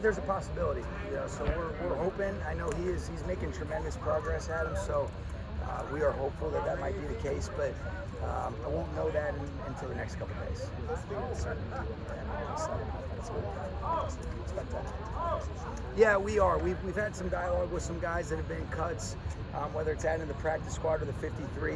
there's a possibility, so we're hoping. I know he's making tremendous progress at him, so we are hopeful that might be the case, but I won't know that until the next couple of days. Yeah, we are. We've had some dialogue with some guys that have been cuts, whether it's adding the practice squad or the 53.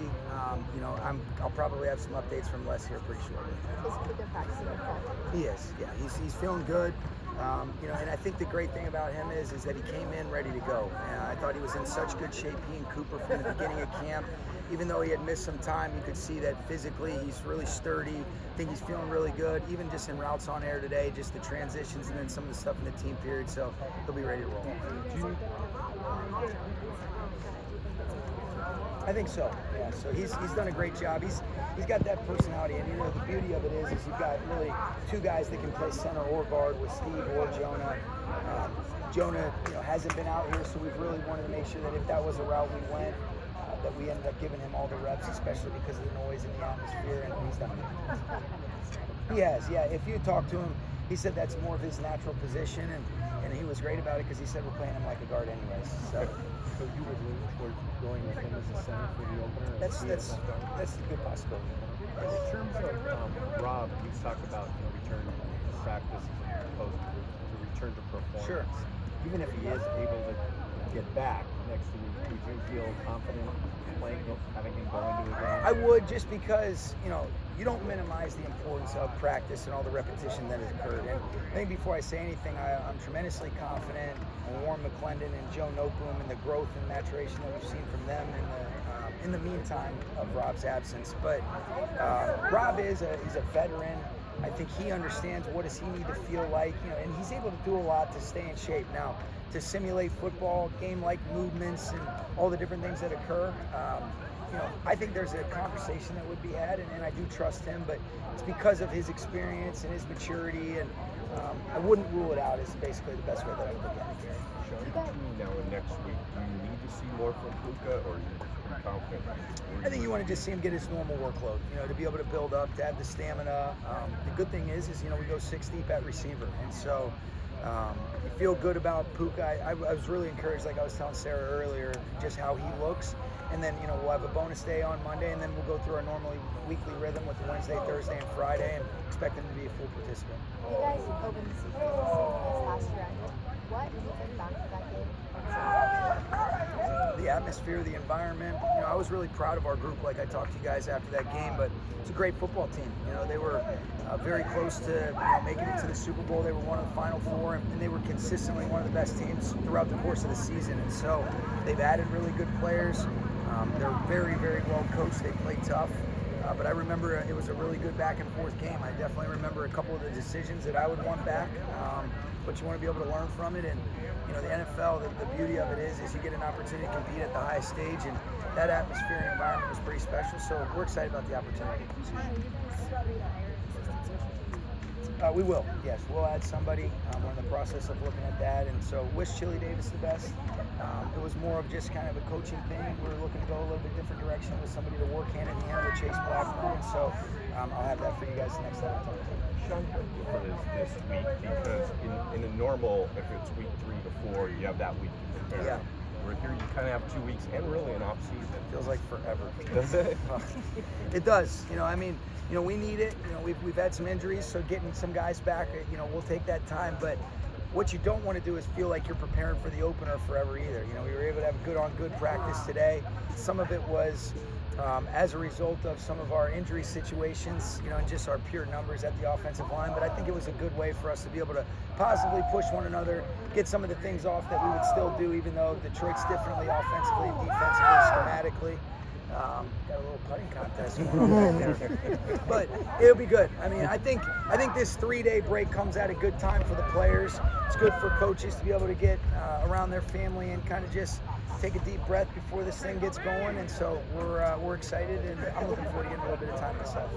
I'll probably have some updates from Les here pretty shortly. Is Puka practicing in front? He is. Yeah, he's feeling good. And I think the great thing about him is that he came in ready to go. I thought he was in such good shape, he and Cooper, from the beginning of camp. Even though he had missed some time, you could see that physically he's really sturdy. I think he's feeling really good, even just in routes on air today, just the transitions and then some of the stuff in the team period. So he'll be ready to roll. I think so. Yeah. So he's done a great job. He's got that personality, and the beauty of it is you've got really two guys that can play center or guard with Steve or Jonah. Jonah, hasn't been out here, so we've really wanted to make sure that if that was a route we went, that we ended up giving him all the reps, especially because of the noise in the atmosphere, and he's done it. He has, yeah. If you talk to him, he said that's more of his natural position, and he was great about it because he said we're playing him like a guard anyways. So you would lean towards going with him as a center for the opener? That's a good possibility. In terms of Rob, you talked about return to practice as opposed to return to performance. Sure. Even if he is able to get back next week, would you feel confident having him going to a game? I would, just because you don't minimize the importance of practice and all the repetition that has occurred. And I think before I say anything, I'm tremendously confident in Warren McClendon and Joe Noteboom and the growth and maturation that we've seen from them in the meantime of Rob's absence. But Rob he's a veteran. I think he understands what does he need to feel like, and he's able to do a lot to stay in shape. Now, to simulate football, game-like movements, and all the different things that occur, I think there's a conversation that would be had, and I do trust him, but it's because of his experience and his maturity, and I wouldn't rule it out is basically the best way that I would look at it. Sean, between now and next week, do you need to see more from Puka, or are you pretty confident? I think you want to just see him get his normal workload, to be able to build up, to have the stamina. The good thing is we go 6 deep at receiver, and so you feel good about Puka. I was really encouraged, like I was telling Sarah earlier, just how he looks. And then, we'll have a bonus day on Monday, and then we'll go through our normally weekly rhythm with the Wednesday, Thursday, and Friday, and expect him to be a full participant. You guys opened the season this last round. What do you think back to that game? The atmosphere, the environment. I was really proud of our group, like I talked to you guys after that game, but it's a great football team. They were very close to making it to the Super Bowl. They were one of the Final Four, and they were consistently one of the best teams throughout the course of the season. And so they've added really good players. They're very, very well coached. They play tough. But I remember it was a really good back and forth game. I definitely remember a couple of the decisions that I would want back. But you want to be able to learn from it. And the NFL, the beauty of it is you get an opportunity to compete at the highest stage, and that atmosphere and environment was pretty special. So we're excited about the opportunity. We will, yes. We'll add somebody. We're in the process of looking at that, and so wish Chili Davis the best. It was more of just kind of a coaching thing. We're looking to go a little bit different direction with somebody to work hand in hand with Chase Blackburn, and so I'll have that for you guys the next time I talk to you. Sean, how different is this week? Because in a normal, if it's week 3 to 4, you have that week to prepare. Yeah. Where here you kind of have 2 weeks and really an off season. Feels like forever. Does it? It does. We need it. We've had some injuries, so getting some guys back, we'll take that time. But what you don't want to do is feel like you're preparing for the opener forever either. We were able to have good practice today. Some of it was as a result of some of our injury situations, and just our pure numbers at the offensive line. But I think it was a good way for us to be able to positively push one another, get some of the things off that we would still do, even though Detroit's differently offensively, defensively, schematically. Got a little putting contest going on there. But it'll be good. I think this 3-day break comes at a good time for the players. It's good for coaches to be able to get around their family and kind of just take a deep breath before this thing gets going. And so we're excited, and I'm looking forward to getting a little bit of time myself.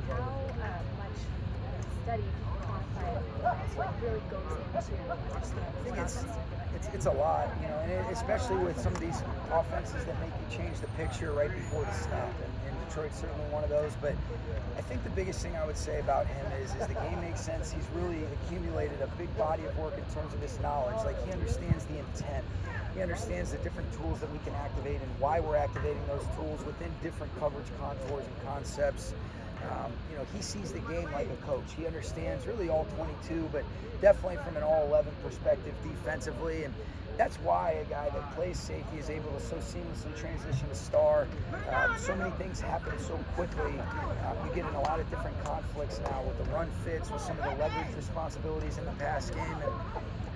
How much study quantified what really goes into just the I think process? it's a lot, and especially with some of these offenses that make you change the picture right before the snap, and Detroit's certainly one of those. But I think the biggest thing I would say about him is the game makes sense. He's really accumulated a big body of work in terms of his knowledge. Like, he understands the intent. He understands the different tools that we can activate and why we're activating those tools within different coverage contours and concepts. He sees the game like a coach. He understands really all 22, but definitely from an all 11 perspective defensively. And that's why a guy that plays safety is able to so seamlessly transition to star. So many things happen so quickly. You get in a lot of different conflicts now with the run fits, with some of the leverage responsibilities in the pass game. And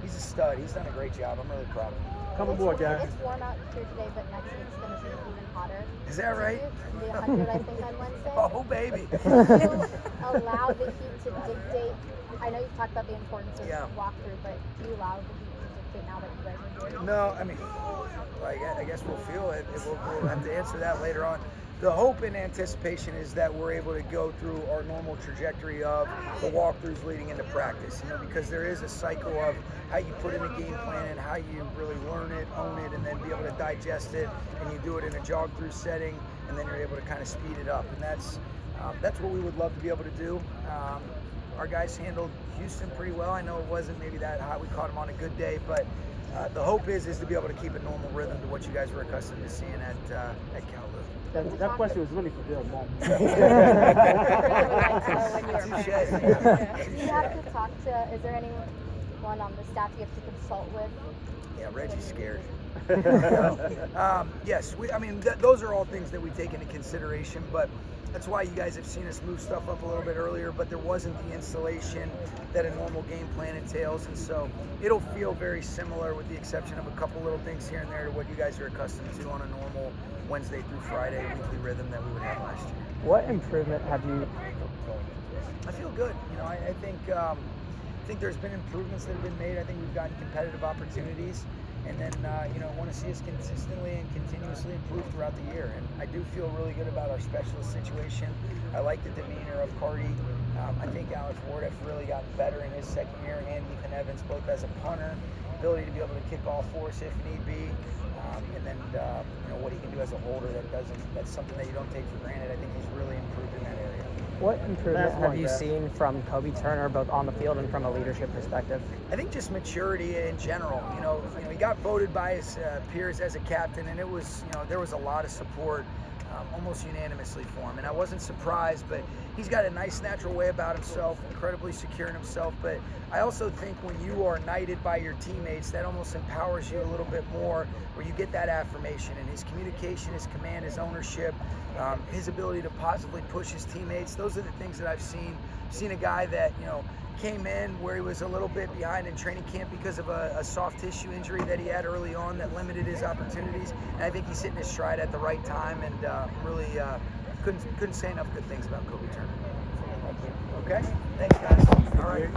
he's a stud. He's done a great job. I'm really proud of him. Come aboard, guys. It's warm out here today, but next week's going to be even hotter. Is that right? It'll be 100, I think, on Wednesday. Oh, baby. Do you allow the heat to dictate? I know you've talked about the importance of walkthrough, but do you allow the heat to dictate now that you guys are here? No, I mean, I guess we'll feel it. We'll have to answer that later on. The hope and anticipation is that we're able to go through our normal trajectory of the walkthroughs leading into practice, because there is a cycle of how you put in a game plan and how you really learn it, own it, and then be able to digest it, and you do it in a jog-through setting, and then you're able to kind of speed it up, and that's what we would love to be able to do. Our guys handled Houston pretty well. I know it wasn't maybe that hot. We caught them on a good day, but the hope is to be able to keep a normal rhythm to what you guys were accustomed to seeing at Cal. That question was really for Bill, Mom. Do you have to talk to, is there anyone on the staff you have to consult with? Yeah, Reggie's scared. Yes, those are all things that we take into consideration, but that's why you guys have seen us move stuff up a little bit earlier, but there wasn't the installation that a normal game plan entails, and so it'll feel very similar with the exception of a couple little things here and there to what you guys are accustomed to on a normal Wednesday through Friday weekly rhythm that we would have last year. What improvement have you? I feel good. I think there's been improvements that have been made. I think we've gotten competitive opportunities. And then, want to see us consistently and continuously improve throughout the year. And I do feel really good about our specialist situation. I like the demeanor of Cardi. I think Alex Ward has really gotten better in his second year, and Ethan Evans, both as a punter, ability to be able to kick off for us if need be. And then, what he can do as a holder that's something that you don't take for granted. I think he's really improved in that area. What improvement have you seen from Kobe Turner, both on the field and from a leadership perspective? I think just maturity in general. He got voted by his peers as a captain, and it was, there was a lot of support, almost unanimously for him. And I wasn't surprised, but he's got a nice natural way about himself, incredibly secure in himself. But I also think when you are knighted by your teammates, that almost empowers you a little bit more, where you get that affirmation. And his communication, his command, his ownership, his ability to positively push his teammates, those are the things that I've seen. Seen a guy that, came in where he was a little bit behind in training camp because of a soft tissue injury that he had early on that limited his opportunities. And I think he's hitting his stride at the right time, and really couldn't say enough good things about Kobe Turner. Okay? Thanks, guys. All right.